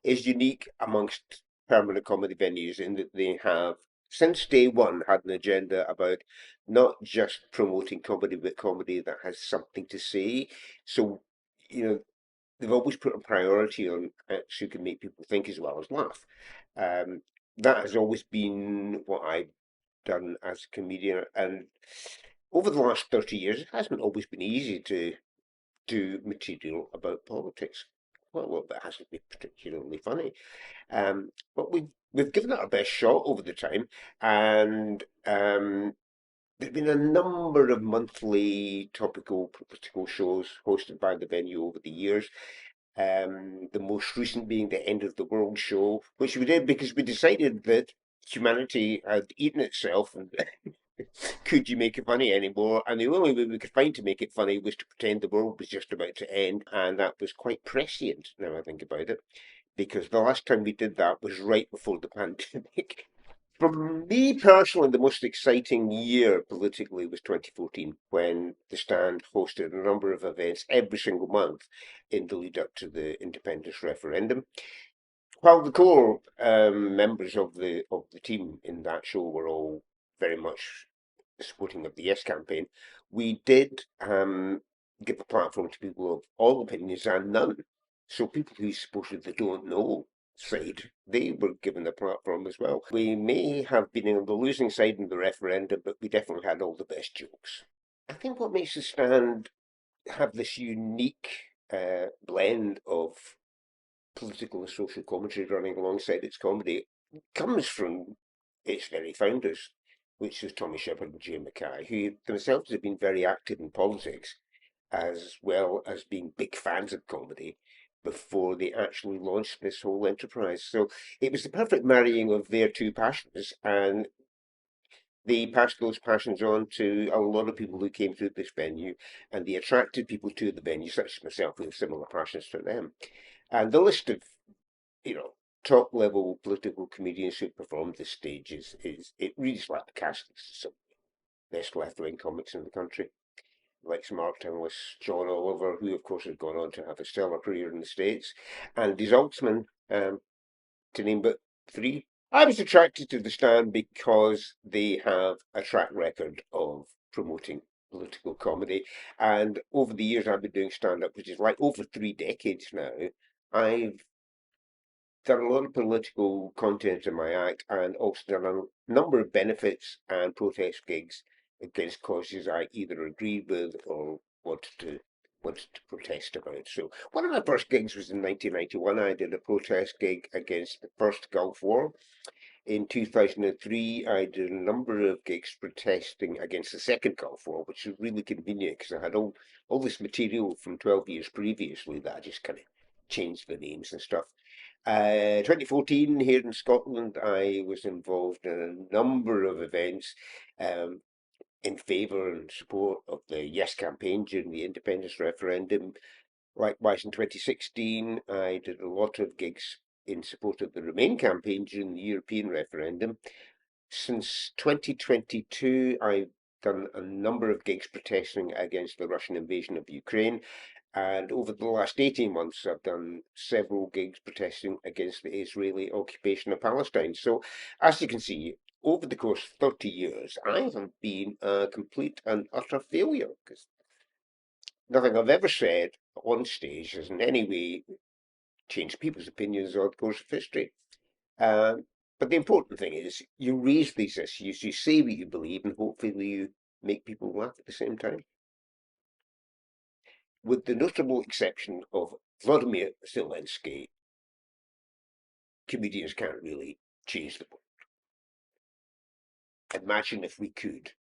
is unique amongst permanent comedy venues in that they have, since day one, had an agenda about not just promoting comedy, but comedy that has something to say. So, you know, they've always put a priority on acts who can make people think as well as laugh. Um, that has always been what I've done as a comedian. And over the last 30 years, it hasn't always been easy to do material about politics. Well, a lot of it hasn't been particularly funny. But we've given it our best shot over the time, and there've been a number of monthly topical political shows hosted by the venue over the years. The most recent being the End of the World show, which we did because we decided that humanity had eaten itself and could you make it funny anymore? And the only way we could find to make it funny was to pretend the world was just about to end, and that was quite prescient now I think about it, because the last time we did that was right before the pandemic. For me personally, the most exciting year politically was 2014, when the Stand hosted a number of events every single month in the lead up to the independence referendum. While the core members of the team in that show were all very much supporting of the Yes campaign, we did give a platform to people of all opinions and none. So people who supported the don't know side, they were given a platform as well. We may have been on the losing side in the referendum, but we definitely had all the best jokes. I think what makes the Stand have this unique blend of political and social commentary running alongside its comedy comes from its very founders, which is Tommy Shepherd and Jay Mackay, who themselves have been very active in politics as well as being big fans of comedy before they actually launched this whole enterprise. So it was the perfect marrying of their two passions, and they passed those passions on to a lot of people who came through this venue, and they attracted people to the venue, such as myself, with similar passions to them. And the list of, you know, top level political comedians who performed this stage is it reads like the cast of some best left wing comics in the country, like Mark Towlis, John Oliver, who of course has gone on to have a stellar career in the States, and Des Altsman, to name but three. I was attracted to the Stand because they have a track record of promoting political comedy, and over the years I've been doing stand up, which is like over 3 decades now. I've done a lot of political content in my act and also done a number of benefits and protest gigs against causes I either agreed with or wanted to protest about. So one of my first gigs was in 1991. I did a protest gig against the first Gulf War. In 2003, I did a number of gigs protesting against the second Gulf War, which was really convenient because I had all this material from 12 years previously that I just kind of changed the names and stuff. 2014, here in Scotland, I was involved in a number of events um, in favour and support of the Yes campaign during the independence referendum. Likewise, in 2016, I did a lot of gigs in support of the Remain campaign during the European referendum. Since 2022, I've done a number of gigs protesting against the Russian invasion of Ukraine. And over the last 18 months, I've done several gigs protesting against the Israeli occupation of Palestine. So, as you can see, over the course of 30 years, I have been a complete and utter failure because nothing I've ever said on stage has in any way changed people's opinions on the course of history. Um, but the important thing is you raise these issues, you say what you believe, and hopefully you make people laugh at the same time. With the notable exception of Vladimir Zelensky, comedians can't really change the world. Imagine if we could.